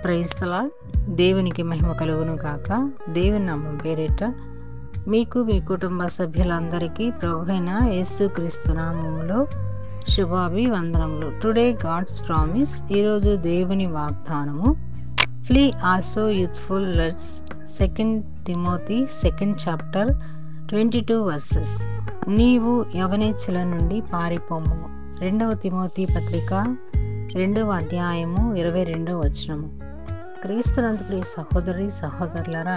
Praise the lord. దేవునికి మహిమ కలుగును గాక. దేవుని నామం పేరిట మీకు మీ కుటుంబ సభ్యులందరికీ ప్రభువైన యేసుక్రీస్తు నామములో శుభాభివందనములు. Today God's promise. ఈరోజు దేవుని వాగ్దానము, flea also youthful let's. 2 Timothy 2nd chapter 22 verses. నీవు యవనేచ్చుల నుండి పారిపోము. 2వ తిమోతి పత్రిక 2వ అధ్యాయము 22వ వచనము. క్రీస్తునందు ప్రియ సహోదరి సహోదరులరా,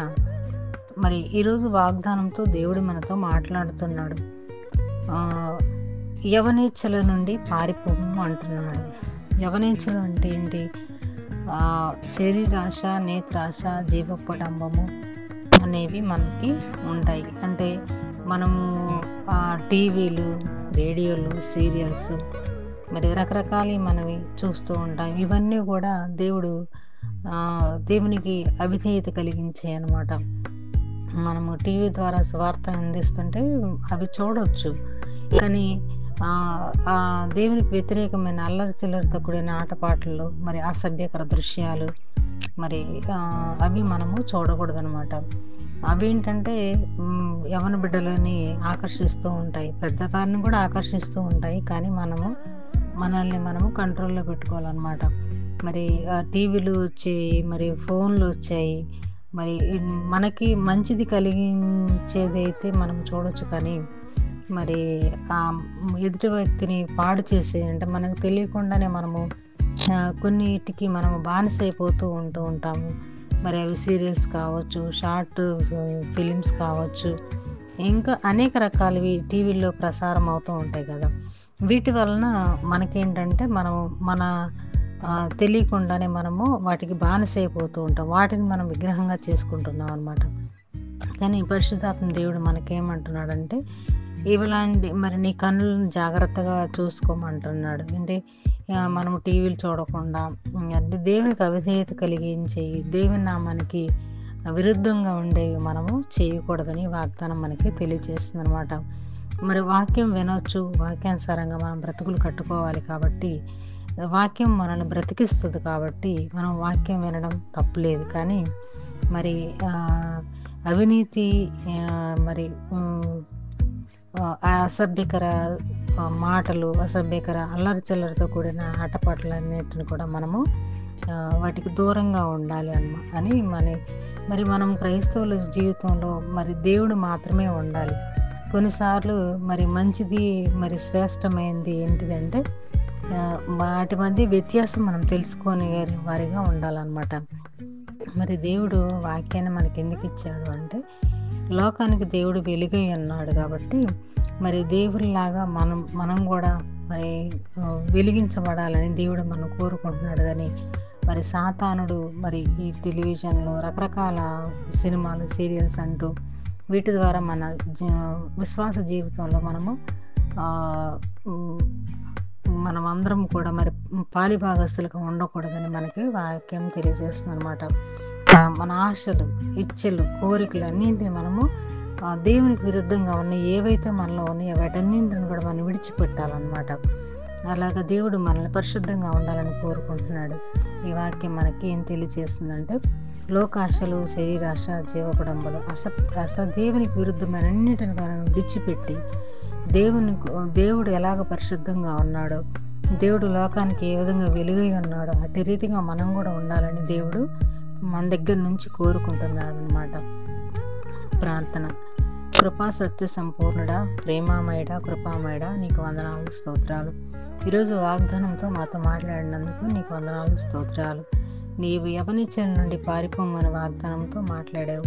మరి ఈరోజు వాగ్దానంతో దేవుడు మనతో మాట్లాడుతున్నాడు. యవనేచ్ఛల నుండి పారిపోము అంటున్నాడు. యవనేచ్ఛలు అంటే ఏంటి? శరీరాశ, నేత్రాశ, జీవపడంబము అనేవి మనకి ఉంటాయి. అంటే మనము టీవీలు, రేడియోలు, సీరియల్స్, మరి రకరకాల మనవి చూస్తూ ఉంటాం. ఇవన్నీ కూడా దేవునికి అవిధేయత కలిగించే అన్నమాట. మనము టీవీ ద్వారా స్వార్థ అందిస్తుంటే అవి చూడవచ్చు, కానీ దేవునికి వ్యతిరేకమైన అల్లరి చిల్లరితో కూడిన ఆటపాటలు, మరి అసభ్యకర దృశ్యాలు, మరి అవి మనము చూడకూడదు అనమాట. అవి ఏంటంటే యవన బిడ్డలని ఆకర్షిస్తూ ఉంటాయి, పెద్దవారిని కూడా ఆకర్షిస్తూ ఉంటాయి. కానీ మనల్ని మనము కంట్రోల్లో పెట్టుకోవాలన్నమాట. మరి టీవీలు వచ్చాయి, మరి ఫోన్లు వచ్చాయి. మరి మనకి మంచిది కలిగించేది అయితే మనం చూడొచ్చు, కానీ మరి ఎదుటి వ్యక్తిని పాడు చేసే, అంటే మనకు తెలియకుండానే మనము కొన్నిటికి మనము బానిసైపోతూ ఉంటాము. మరి అవి సీరియల్స్ కావచ్చు, షార్ట్ ఫిలిమ్స్ కావచ్చు, ఇంకా అనేక రకాలవి టీవీల్లో ప్రసారం అవుతూ ఉంటాయి కదా. వీటి వలన మనకేంటంటే మన తెలియకుండానే మనము వాటికి బానిసైపోతూ ఉంటాం. వాటిని మనం విగ్రహంగా చేసుకుంటున్నాం అనమాట. కానీ పరిశుద్ధాత్మ దేవుడు మనకేమంటున్నాడంటే, ఇలాంటి మరి నీ కన్నులను జాగ్రత్తగా చూసుకోమంటున్నాడు. అంటే మనము టీవీలు చూడకుండా, అంటే దేవునికి అవిధేయత కలిగించేవి, దేవుని నామానికి విరుద్ధంగా ఉండేవి మనము చేయకూడదని వాగ్దానం మనకి తెలియజేస్తుంది అనమాట. మరి వాక్యం వినొచ్చు, వాక్యానుసారంగా మనం బ్రతుకులు కట్టుకోవాలి. కాబట్టి వాక్యం మనల్ని బ్రతికిస్తుంది, కాబట్టి మనం వాక్యం వినడం తప్పులేదు. కానీ మరి అవినీతి, మరి అసభ్యకర మాటలు, అసభ్యకర అల్లరి చిల్లరితో కూడిన ఆటపాటలన్నిటిని కూడా మనము వాటికి దూరంగా ఉండాలి అని మరి మనం క్రైస్తవుల జీవితంలో మరి దేవుడు మాత్రమే ఉండాలి. కొన్నిసార్లు మరి మంచిది, మరి శ్రేష్టమైనది ఏంటిదంటే వాటి మధ్య వ్యత్యాసం మనం తెలుసుకొని వారిగా ఉండాలన్నమాట. మరి దేవుడు వాక్యాన్ని మనకి ఎందుకు ఇచ్చాడు అంటే, లోకానికి దేవుడు వెలుగై ఉన్నాడు కాబట్టి మరి దేవుడిలాగా మనం కూడా మరి వెలిగించబడాలని దేవుడు మనం కోరుకుంటున్నాడు. కానీ మరి సాతానుడు మరి ఈ టెలివిజన్లో రకరకాల సినిమాలు, సీరియల్స్ అంటూ వీటి ద్వారా మన విశ్వాస జీవితంలో మనమందరం కూడా మరి పాలిభాగస్తులుగా ఉండకూడదని మనకి వాక్యం తెలియజేస్తుంది అనమాట. మన ఆశలు, ఇచ్చలు, కోరికలు అన్నింటినీ మనము దేవునికి విరుద్ధంగా ఉన్నాయి ఏవైతే మనలో ఉన్నాయో వాటన్నింటిని కూడా మనం విడిచిపెట్టాలన్నమాట. అలాగా దేవుడు మనల్ని పరిశుద్ధంగా ఉండాలని కోరుకుంటున్నాడు. ఈ వాక్యం మనకి ఏం తెలియజేస్తుందంటే, లోకాశలు, శరీరాశ, జీవపడంబలు, దేవునికి విరుద్ధమైన అన్నింటిని మనం విడిచిపెట్టి దేవుడు ఎలాగ పరిశుద్ధంగా ఉన్నాడో, దేవుడు లోకానికి ఏ విధంగా వెలుగై ఉన్నాడో అట్టి రీతిగా మనం కూడా ఉండాలని దేవుడు మన దగ్గర నుంచి కోరుకుంటున్నాడు అన్నమాట. ప్రార్థన. కృపా సత్య సంపూర్ణుడా, ప్రేమామయుడా, కృపామయుడా, నీకు వందనాలు, స్తోత్రాలు. ఈరోజు వాగ్దానంతో మాతో మాట్లాడినందుకు నీకు వందనాలు, స్తోత్రాలు. నీవు యవనిచ్చల నుండి పారిపోమని వాగ్దానంతో మాట్లాడావు.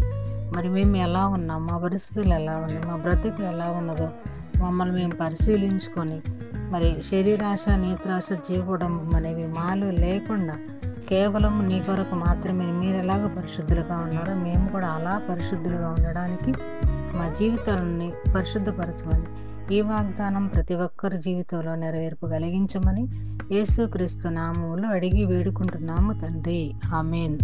మరి మేము ఎలా ఉన్నాం, మా పరిస్థితులు ఎలా ఉన్నాయి, మా బ్రతుకు ఎలా ఉన్నదో మమ్మల్ని మేము పరిశీలించుకొని, మరి శరీరాశ, నేత్రాశ, జీవపడంబం అనేవి మాలో లేకుండా కేవలం నీ కొరకు మాత్రమే మీరు ఎలాగ పరిశుద్ధులుగా ఉన్నారో మేము కూడా అలా పరిశుద్ధులుగా ఉండడానికి మా జీవితాలని పరిశుద్ధపరచమని ఈ వాగ్దానం ప్రతి ఒక్కరి జీవితంలో నెరవేర్పు కలిగించమని యేసుక్రీస్తు నామములో అడిగి వేడుకుంటున్నాము తండ్రి. ఆమేన్.